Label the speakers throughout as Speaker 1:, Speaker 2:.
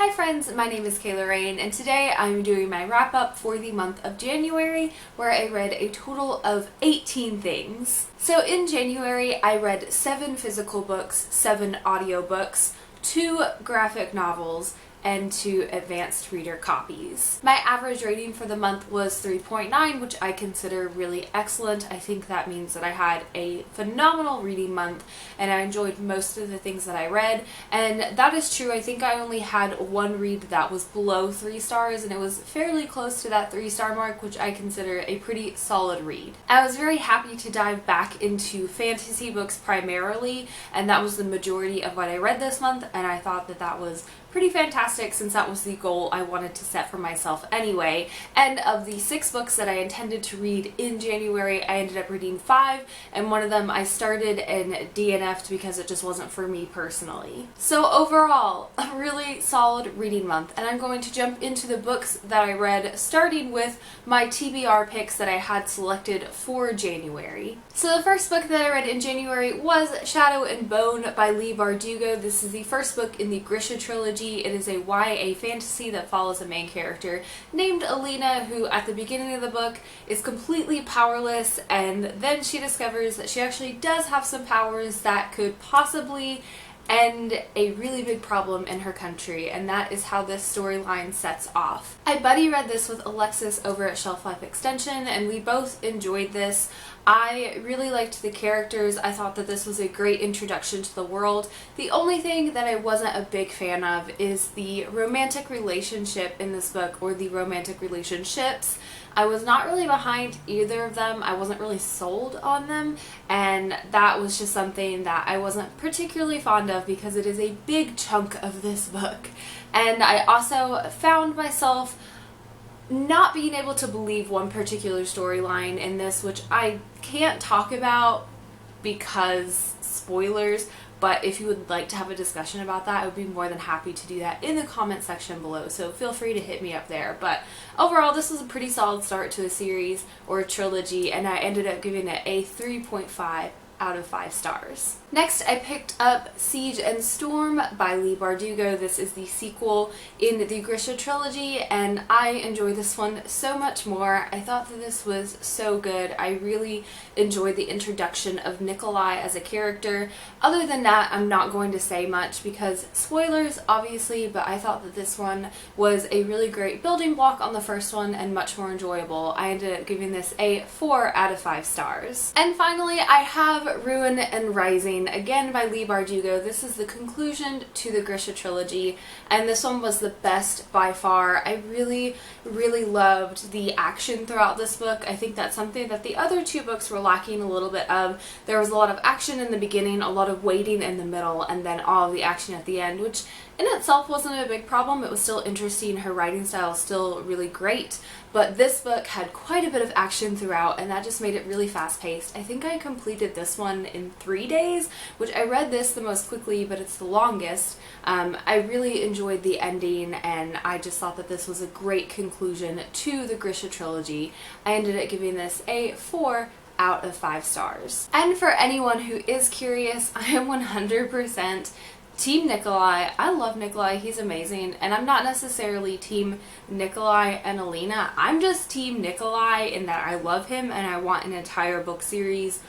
Speaker 1: Hi friends, my name is Kayla Rain and today I'm doing my wrap up for the month of January where I read a total of 18 things. So in January I read 7 physical books, 7 audiobooks, 2 graphic novels, and 2 advanced reader copies. My average rating for the month was 3.9, which I consider really excellent. I think that means that I had a phenomenal reading month and I enjoyed most of the things that I read, and that is true. I think I only had one read that was below 3 stars and it was fairly close to that 3-star mark, which I consider a pretty solid read. I was very happy to dive back into fantasy books primarily, and that was the majority of what I read this month, and I thought that that was pretty fantastic since that was the goal I wanted to set for myself anyway. And of the 6 books that I intended to read in January, I ended up reading 5, and one of them I started and DNF'd because it just wasn't for me personally. So overall, a really solid reading month, and I'm going to jump into the books that I read, starting with my TBR picks that I had selected for January. So the first book that I read in January was Shadow and Bone by Leigh Bardugo. This is the first book in the Grisha trilogy. It is a YA fantasy that follows a main character named Alina, who at the beginning of the book is completely powerless, and then she discovers that she actually does have some powers that could possibly end a really big problem in her country, and that is how this storyline sets off. I buddy read this with Alexis over at Shelf Life Extension, and we both enjoyed this. I really liked the characters. I thought that this was a great introduction to the world. The only thing that I wasn't a big fan of is the romantic relationship in this book, or the romantic relationships. I was not really behind either of them. I wasn't really sold on them, and that was just something that I wasn't particularly fond of because it is a big chunk of this book. And I also found myself not being able to believe one particular storyline in this, which I can't talk about because spoilers, but if you would like to have a discussion about that, I would be more than happy to do that in the comment section below, so feel free to hit me up there. But overall, this was a pretty solid start to a series or a trilogy, and I ended up giving it a 3.5 out of 5 stars. Next, I picked up Siege and Storm by Leigh Bardugo. This is the sequel in the Grisha trilogy, and I enjoyed this one so much more. I thought that this was so good. I really enjoyed the introduction of Nikolai as a character. Other than that, I'm not going to say much because spoilers, obviously, but I thought that this one was a really great building block on the first one and much more enjoyable. I ended up giving this a 4 out of 5 stars. And finally, I have Ruin and Rising, again by Leigh Bardugo. This is the conclusion to the Grisha trilogy, and this one was the best by far. I really loved the action throughout this book. I think that's something that the other 2 books were lacking a little bit of. There was a lot of action in the beginning, a lot of waiting in the middle, and then all of the action at the end, which in itself wasn't a big problem. It was still interesting. Her writing style is still really great, but this book had quite a bit of action throughout, and that just made it really fast-paced. I think I completed this one in 3 days, which I read this the most quickly, but it's the longest. I really enjoyed the ending, and I just thought that this was a great conclusion to the Grisha trilogy. I ended up giving this a 4 out of 5 stars. And for anyone who is curious, I am 100% Team Nikolai. I love Nikolai, he's amazing, and I'm not necessarily Team Nikolai and Alina. I'm just Team Nikolai in that I love him and I want an entire book series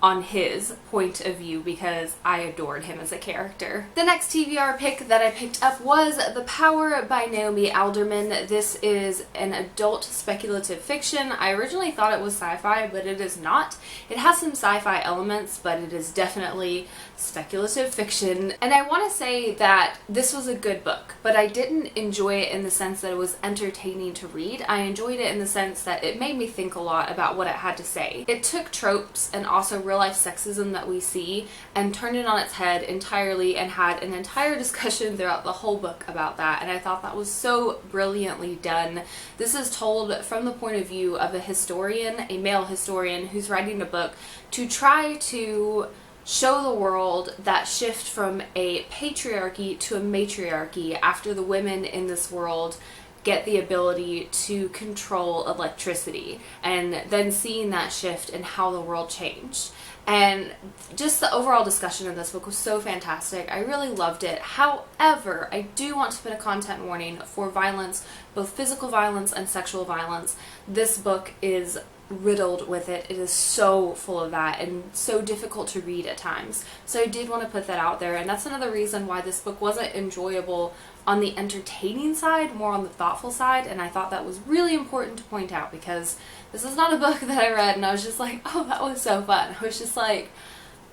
Speaker 1: on his point of view because I adored him as a character. The next TBR pick that I picked up was The Power by Naomi Alderman. This is an adult speculative fiction. I originally thought it was sci-fi, but it is not. It has some sci-fi elements, but it is definitely speculative fiction. And I want to say that this was a good book, but I didn't enjoy it in the sense that it was entertaining to read. I enjoyed it in the sense that it made me think a lot about what it had to say. It took tropes and also real-life sexism that we see and turned it on its head entirely and had an entire discussion throughout the whole book about that, and I thought that was so brilliantly done. This is told from the point of view of a historian, a male historian, who's writing a book to try to show the world that shift from a patriarchy to a matriarchy after the women in this world get the ability to control electricity, and then seeing that shift and how the world changed. And just the overall discussion of this book was so fantastic. I really loved it. However, I do want to put a content warning for violence, both physical violence and sexual violence. This book is riddled with it. It is so full of that and so difficult to read at times. So I did want to put that out there, and that's another reason why this book wasn't enjoyable on the entertaining side, more on the thoughtful side, and I thought that was really important to point out, because this is not a book that I read and I was just like, oh, that was so fun. I was just like,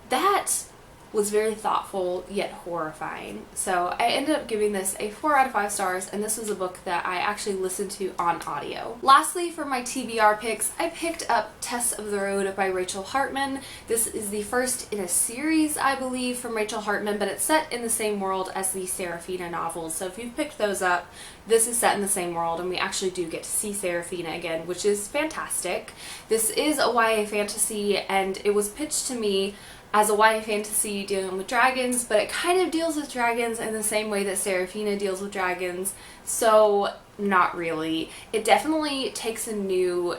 Speaker 1: that was very thoughtful yet horrifying. So I ended up giving this a 4 out of 5 stars, and this was a book that I actually listened to on audio. Lastly, for my TBR picks, I picked up Tess of the Road by Rachel Hartman. This is the first in a series, I believe, from Rachel Hartman, but it's set in the same world as the Serafina novels. So if you've picked those up, this is set in the same world, and we actually do get to see Serafina again, which is fantastic. This is a YA fantasy, and it was pitched to me as a YA fantasy dealing with dragons, but it kind of deals with dragons in the same way that Serafina deals with dragons, so not really. It definitely takes a new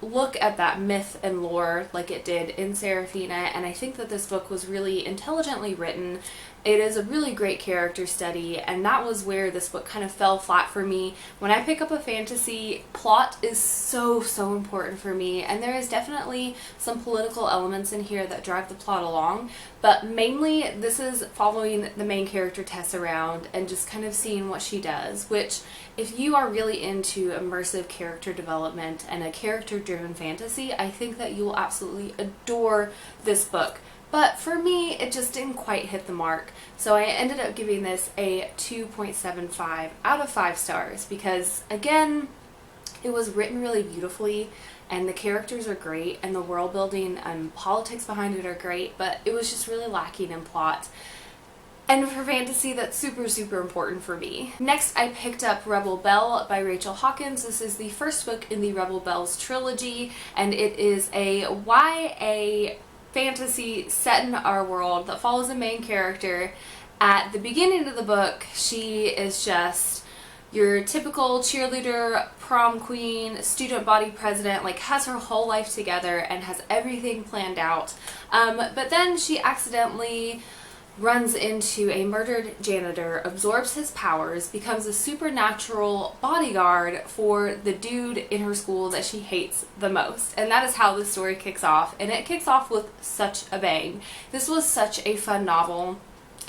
Speaker 1: look at that myth and lore like it did in Serafina, and I think that this book was really intelligently written. It is a really great character study, and that was where this book kind of fell flat for me. When I pick up a fantasy, plot is so important for me, and there is definitely some political elements in here that drive the plot along, but mainly this is following the main character Tess around and just kind of seeing what she does, which, if you are really into immersive character development and a character-driven fantasy, I think that you will absolutely adore this book. But for me, it just didn't quite hit the mark. So I ended up giving this a 2.75 out of 5 stars because, again, it was written really beautifully and the characters are great and the world building and politics behind it are great, but it was just really lacking in plot. And for fantasy, that's super important for me. Next, I picked up Rebel Belle by Rachel Hawkins. This is the first book in the Rebel Belle's trilogy, and it is a YA fantasy set in our world that follows the main character. At the beginning of the book, she is just your typical cheerleader, prom queen, student body president, like has her whole life together and has everything planned out. But then she accidentally runs into a murdered janitor, absorbs his powers, becomes a supernatural bodyguard for the dude in her school that she hates the most. And that is how the story kicks off, and it kicks off with such a bang. This was such a fun novel.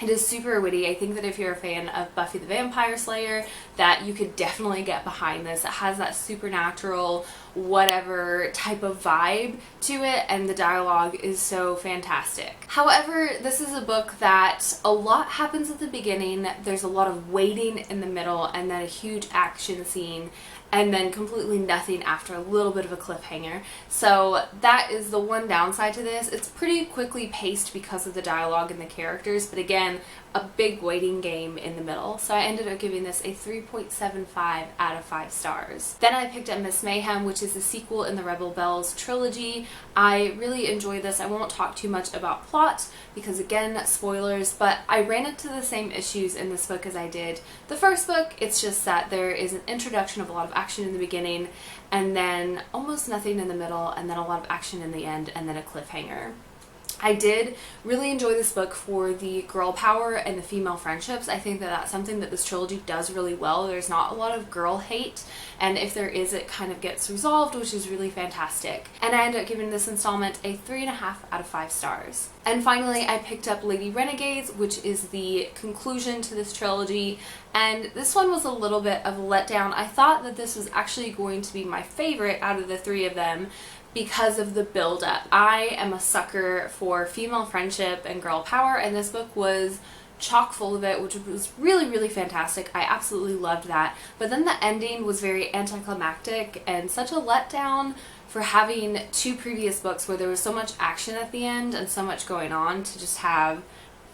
Speaker 1: It is super witty. I think that if you're a fan of Buffy the Vampire Slayer, that you could definitely get behind this. It has that supernatural, whatever type of vibe to it, and the dialogue is so fantastic. However, this is a book that a lot happens at the beginning, there's a lot of waiting in the middle, and then a huge action scene, and then completely nothing after, a little bit of a cliffhanger. So that is the one downside to this. It's pretty quickly paced because of the dialogue and the characters, but again, a big waiting game in the middle. So I ended up giving this a 3.75 out of 5 stars. Then I picked up Miss Mayhem, which is the sequel in the Rebel Belle's trilogy. I really enjoyed this. I won't talk too much about plot because, again, spoilers, but I ran into the same issues in this book as I did the first book. It's just that there is an introduction of a lot of action in the beginning and then almost nothing in the middle and then a lot of action in the end and then a cliffhanger. I did really enjoy this book for the girl power and the female friendships. I think that that's something that this trilogy does really well. There's not a lot of girl hate, and if there is, it kind of gets resolved, which is really fantastic. And I ended up giving this installment a 3.5 out of 5 stars. And finally, I picked up Lady Renegades, which is the conclusion to this trilogy, and this one was a little bit of a letdown. I thought that this was actually going to be my favorite out of the 3 of them, because of the build-up. I am a sucker for female friendship and girl power, and this book was chock full of it, which was really fantastic. I absolutely loved that. But then the ending was very anticlimactic and such a letdown for having 2 previous books where there was so much action at the end and so much going on to just have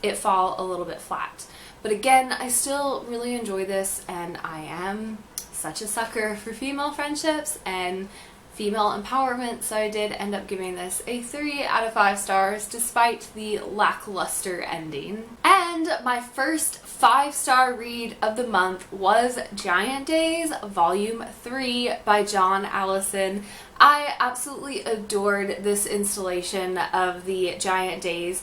Speaker 1: it fall a little bit flat. But again, I still really enjoy this, and I am such a sucker for female friendships and female empowerment, so I did end up giving this a 3 out of 5 stars despite the lackluster ending. And my first 5-star read of the month was Giant Days Volume 3 by John Allison. I absolutely adored this installation of the Giant Days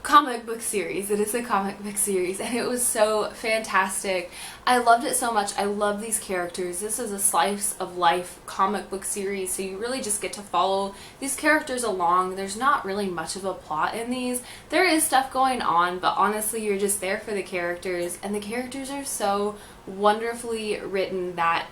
Speaker 1: comic book series. It is a comic book series, and it was so fantastic. I loved it so much. I love these characters. This is a slice of life comic book series, so you really just get to follow these characters along. There's not really much of a plot in these. There is stuff going on, but honestly, you're just there for the characters, and the characters are so wonderfully written that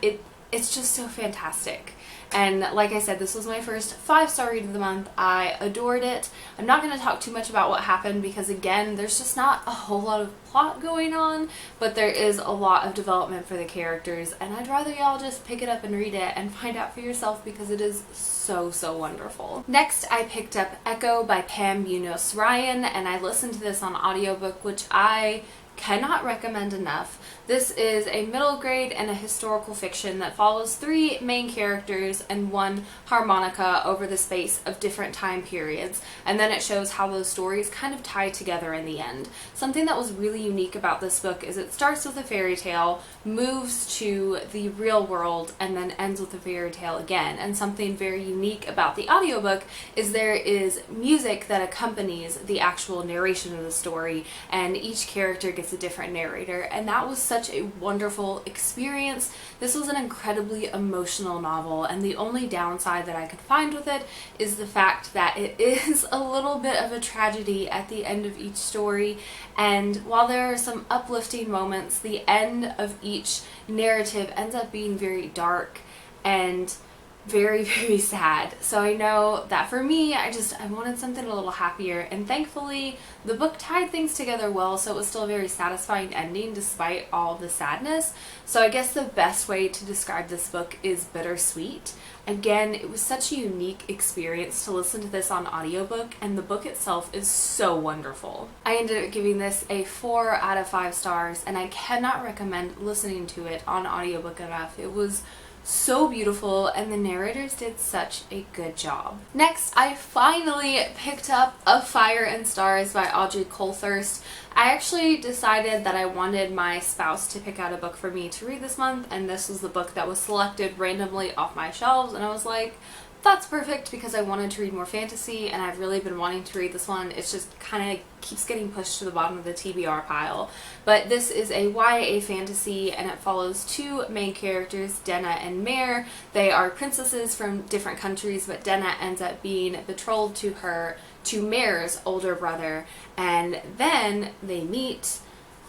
Speaker 1: it's just so fantastic. And like I said, this was my first 5-star read of the month. I adored it. I'm not going to talk too much about what happened because, again, there's just not a whole lot of plot going on, but there is a lot of development for the characters, and I'd rather y'all just pick it up and read it and find out for yourself because it is so, so wonderful. Next, I picked up Echo by Pam Munoz Ryan, and I listened to this on audiobook, which I cannot recommend enough. This is a middle grade and a historical fiction that follows 3 main characters and 1 harmonica over the space of different time periods, and then it shows how those stories kind of tie together in the end. Something that was really unique about this book is it starts with a fairy tale, moves to the real world, and then ends with a fairy tale again. And something very unique about the audiobook is there is music that accompanies the actual narration of the story, and each character gets a different narrator, and that was such a wonderful experience. This was an incredibly emotional novel, and the only downside that I could find with it is the fact that it is a little bit of a tragedy at the end of each story, and while there are some uplifting moments, the end of each narrative ends up being very dark and very, very sad. So I know that for me, I wanted something a little happier, and thankfully the book tied things together well, so it was still a very satisfying ending despite all the sadness. So I guess the best way to describe this book is bittersweet. Again, it was such a unique experience to listen to this on audiobook, and the book itself is so wonderful. I ended up giving this a 4 out of 5 stars, and I cannot recommend listening to it on audiobook enough. It was so beautiful, and the narrators did such a good job. Next, I finally picked up Of Fire and Stars by Audrey Coulthurst. I actually decided that I wanted my spouse to pick out a book for me to read this month, and this was the book that was selected randomly off my shelves, and I was like, that's perfect because I wanted to read more fantasy, and I've really been wanting to read this one. It's just kind of keeps getting pushed to the bottom of the TBR pile. But this is a YA fantasy, and it follows 2 main characters, Denna and Mare. They are princesses from different countries, but Denna ends up being betrothed to Mare's older brother, and then they meet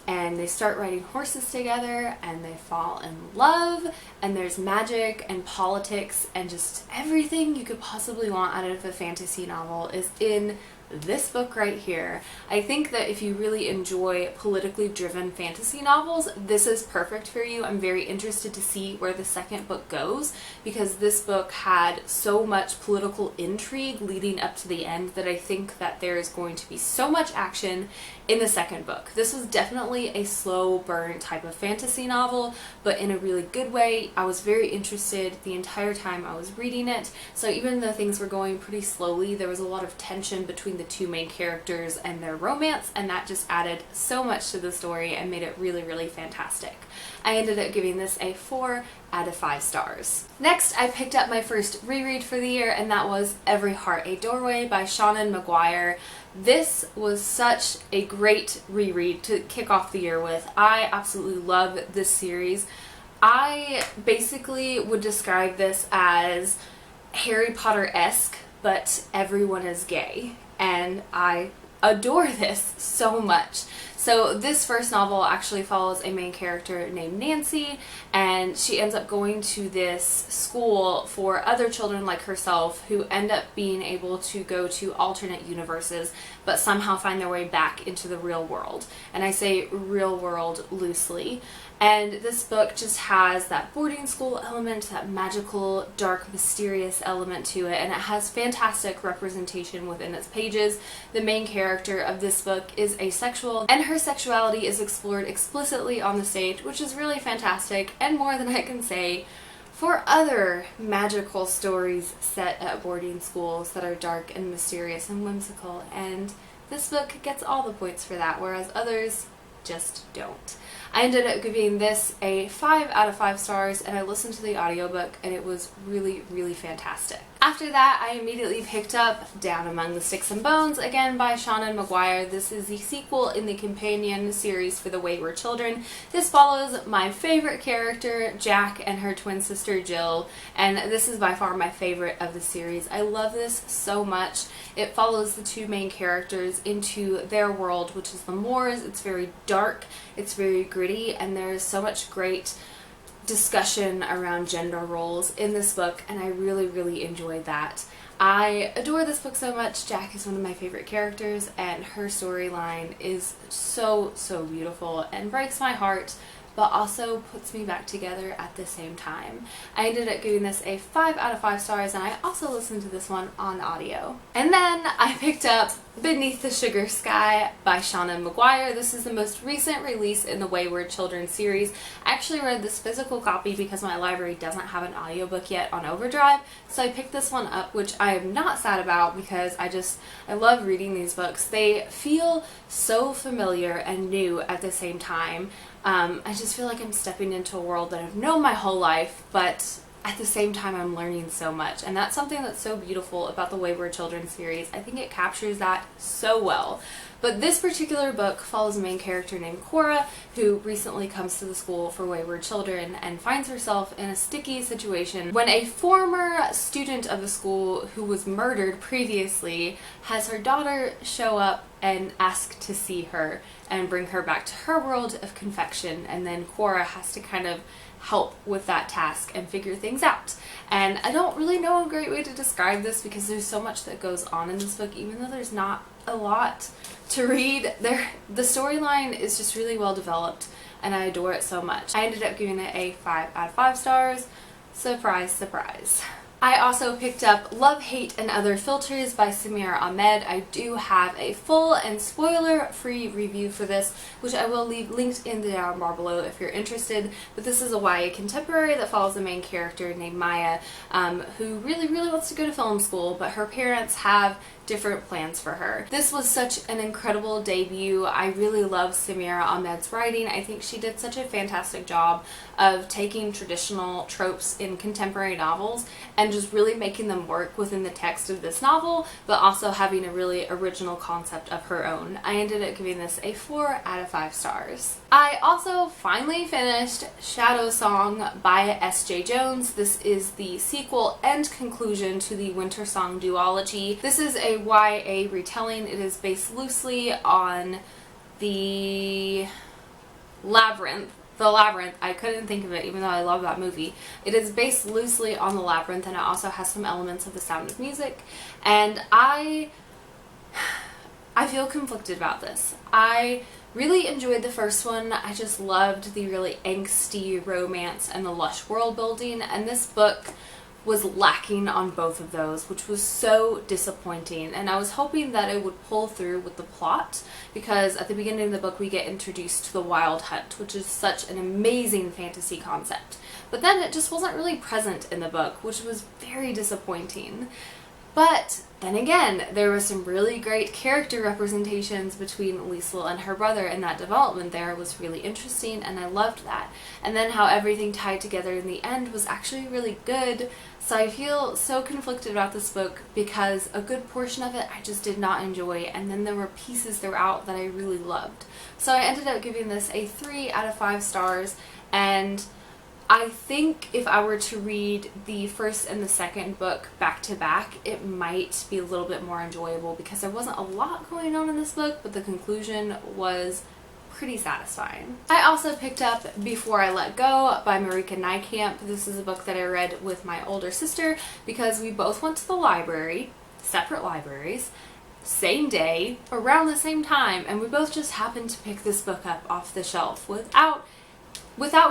Speaker 1: and they start riding horses together, and they fall in love, and there's magic and politics and just everything you could possibly want out of a fantasy novel is in this book right here. I think that if you really enjoy politically driven fantasy novels, this is perfect for you. I'm very interested to see where the second book goes, because this book had so much political intrigue leading up to the end that I think that there is going to be so much action in the second book. This was definitely a slow burn type of fantasy novel, but in a really good way. I was very interested the entire time I was reading it, so even though things were going pretty slowly, there was a lot of tension between the 2 main characters and their romance, and that just added so much to the story and made it really, really fantastic. I ended up giving this a 4 out of 5 stars. Next, I picked up my first reread for the year, and that was Every Heart a Doorway by Seanan McGuire. This was such a great reread to kick off the year with. I absolutely love this series. I basically would describe this as Harry Potter-esque, but everyone is gay, and I adore this so much. So this first novel actually follows a main character named Nancy, and she ends up going to this school for other children like herself who end up being able to go to alternate universes but somehow find their way back into the real world. And I say real world loosely. And this book just has that boarding school element, that magical, dark, mysterious element to it, and it has fantastic representation within its pages. The main character of this book is asexual, and her sexuality is explored explicitly on the stage, which is really fantastic, and more than I can say for other magical stories set at boarding schools that are dark and mysterious and whimsical, and this book gets all the points for that, whereas others just don't. I ended up giving this a 5 out of 5 stars, and I listened to the audiobook and it was really, really fantastic. After that, I immediately picked up Down Among the Sticks and Bones, again by Seanan McGuire. This is the sequel in the companion series for the Wayward Children. This follows my favorite character, Jack, and her twin sister, Jill, and this is by far my favorite of the series. I love this so much. It follows the two main characters into their world, which is the moors. It's very dark, it's very gritty, and there's so much great discussion around gender roles in this book, and I really, really enjoyed that. I adore this book so much. Jack is one of my favorite characters, and her storyline is so, so beautiful and breaks my heart, but also puts me back together at the same time. I ended up giving this a 5 out of 5 stars, and I also listened to this one on audio. And then I picked up Beneath the Sugar Sky by Seanan McGuire. This is the most recent release in the Wayward Children series. I actually read this physical copy because my library doesn't have an audiobook yet on Overdrive, so I picked this one up, which I am not sad about because I love reading these books. They feel so familiar and new at the same time. I just feel like I'm stepping into a world that I've known my whole life, but at the same time I'm learning so much, and that's something that's so beautiful about the Wayward Children series. I think it captures that so well. But this particular book follows a main character named Korra, who recently comes to the school for wayward children and finds herself in a sticky situation when a former student of the school who was murdered previously has her daughter show up and ask to see her and bring her back to her world of confection, and then Korra has to kind of help with that task and figure things out. And I don't really know a great way to describe this because there's so much that goes on in this book, even though there's not a lot to read. The storyline is just really well developed, and I adore it so much. I ended up giving it a 5 out of 5 stars. Surprise, surprise. I also picked up Love, Hate, and Other Filters by Samira Ahmed. I do have a full and spoiler-free review for this, which I will leave linked in the down bar below if you're interested. But this is a YA contemporary that follows a main character named Maya, who really, really wants to go to film school, but her parents have different plans for her. This was such an incredible debut. I really love Samira Ahmed's writing. I think she did such a fantastic job of taking traditional tropes in contemporary novels and just really making them work within the text of this novel, but also having a really original concept of her own. I ended up giving this a 4 out of 5 stars. I also finally finished Shadowsong by S Jae-Jones. This is the sequel and conclusion to the Winter Song duology. This is a YA retelling. It is based loosely on the Labyrinth. I couldn't think of it even though I love that movie. It is based loosely on The Labyrinth, and it also has some elements of The Sound of Music, and I feel conflicted about this. I really enjoyed the first one. I just loved the really angsty romance and the lush world building, and this book was lacking on both of those, which was so disappointing. And I was hoping that it would pull through with the plot, because at the beginning of the book we get introduced to the Wild Hunt, which is such an amazing fantasy concept. But then it just wasn't really present in the book, which was very disappointing. But then again, there was some really great character representations between Liesl and her brother, and that development there was really interesting, and I loved that. And then how everything tied together in the end was actually really good. So I feel so conflicted about this book because a good portion of it I just did not enjoy, and then there were pieces throughout that I really loved. So I ended up giving this a 3 out of 5 stars, and I think if I were to read the first and the second book back to back, it might be a little bit more enjoyable because there wasn't a lot going on in this book, but the conclusion was pretty satisfying. I also picked up Before I Let Go by Merieke and Nijkamp. This is a book that I read with my older sister because we both went to the library, separate libraries, same day, around the same time, and we both just happened to pick this book up off the shelf without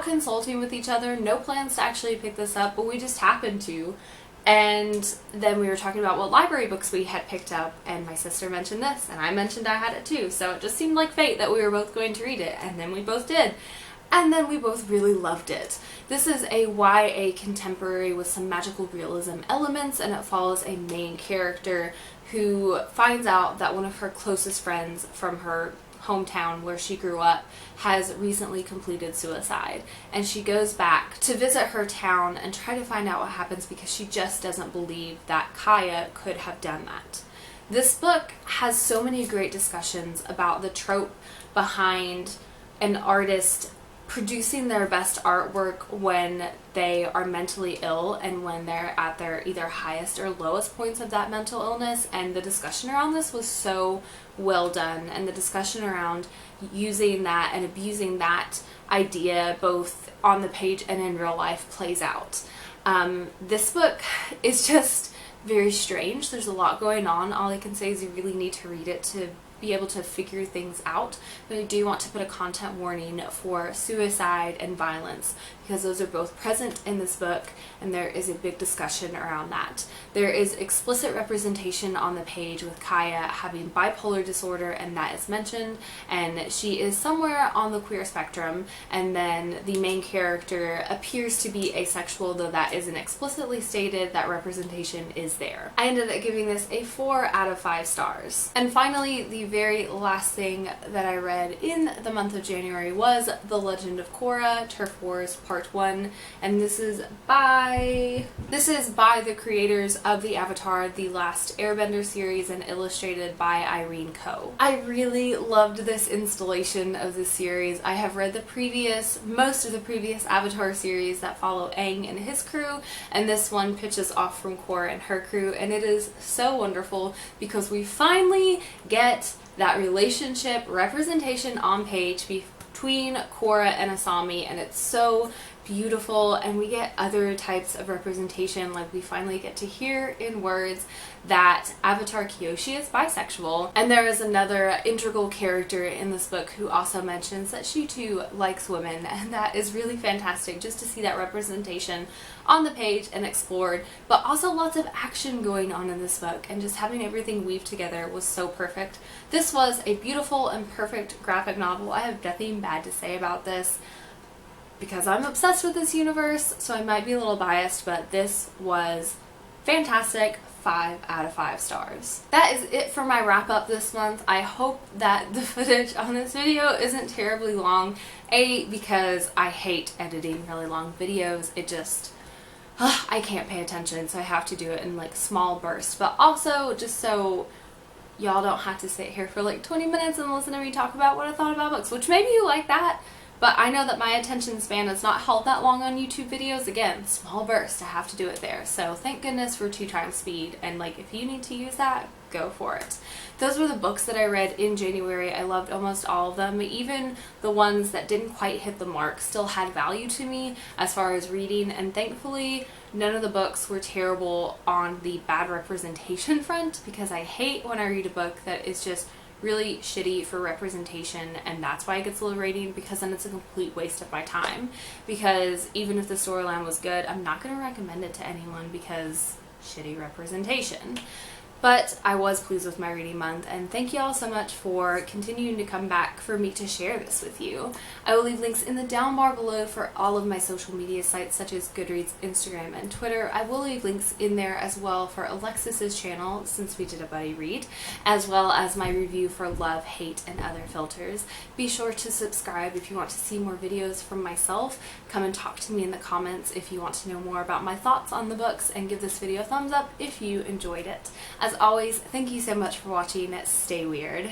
Speaker 1: consulting with each other. No plans to actually pick this up, but we just happened to. And then we were talking about what library books we had picked up, and my sister mentioned this, and I mentioned I had it too, so it just seemed like fate that we were both going to read it, and then we both did. and then we both really loved it. This is a YA contemporary with some magical realism elements, and it follows a main character who finds out that one of her closest friends from her hometown where she grew up has recently completed suicide, and she goes back to visit her town and try to find out what happens because she just doesn't believe that Kaya could have done that. This book has so many great discussions about the trope behind an artist producing their best artwork when they are mentally ill and when they're at their either highest or lowest points of that mental illness, and the discussion around this was so well done, and the discussion around using that and abusing that idea both on the page and in real life plays out. This book is just very strange. There's a lot going on. All I can say is you really need to read it to be able to figure things out, but I do want to put a content warning for suicide and violence because those are both present in this book, and there is a big discussion around that. There is explicit representation on the page with Kaya having bipolar disorder, and that is mentioned, and she is somewhere on the queer spectrum, and then the main character appears to be asexual, though that isn't explicitly stated. That representation is there. I ended up giving this a 4 out of 5 stars. And finally, the very last thing that I read in the month of January was The Legend of Korra, Turf Wars Part 1, and this is by the creators of the Avatar The Last Airbender series and illustrated by Irene. I really loved this installation of the series. I have read most of the previous Avatar series that follow Aang and his crew, and this one pitches off from Korra and her crew, and it is so wonderful because we finally get that relationship representation on page between Korra and Asami, and it's so beautiful, and we get other types of representation. Like, we finally get to hear in words that Avatar Kyoshi is bisexual, and there is another integral character in this book who also mentions that she too likes women, and that is really fantastic just to see that representation on the page and explored, but also lots of action going on in this book, and just having everything weave together was so perfect. This was a beautiful and perfect graphic novel. I have nothing bad to say about this because I'm obsessed with this universe, so I might be a little biased, but this was fantastic. 5 out of 5 stars. That is it for my wrap up this month. I hope that the footage on this video isn't terribly long. Because I hate editing really long videos. It just, I can't pay attention, so I have to do it in like small bursts. But also just so y'all don't have to sit here for like 20 minutes and listen to me talk about what I thought about books, which maybe you like that. But I know that my attention span is not held that long on YouTube videos. Again, small burst, I have to do it there. So thank goodness for 2 times speed, and like if you need to use that, go for it. Those were the books that I read in January. I loved almost all of them. Even the ones that didn't quite hit the mark still had value to me as far as reading, and thankfully none of the books were terrible on the bad representation front, because I hate when I read a book that is just really shitty for representation, and that's why it gets a low rating, because then it's a complete waste of my time. Because even if the storyline was good, I'm not going to recommend it to anyone because shitty representation. But I was pleased with my reading month, and thank you all so much for continuing to come back for me to share this with you. I will leave links in the down bar below for all of my social media sites such as Goodreads, Instagram, and Twitter. I will leave links in there as well for Alexis's channel, since we did a buddy read, as well as my review for Love, Hate, and Other Filters. Be sure to subscribe if you want to see more videos from myself. Come and talk to me in the comments if you want to know more about my thoughts on the books, and give this video a thumbs up if you enjoyed it. As always, thank you so much for watching. Stay weird.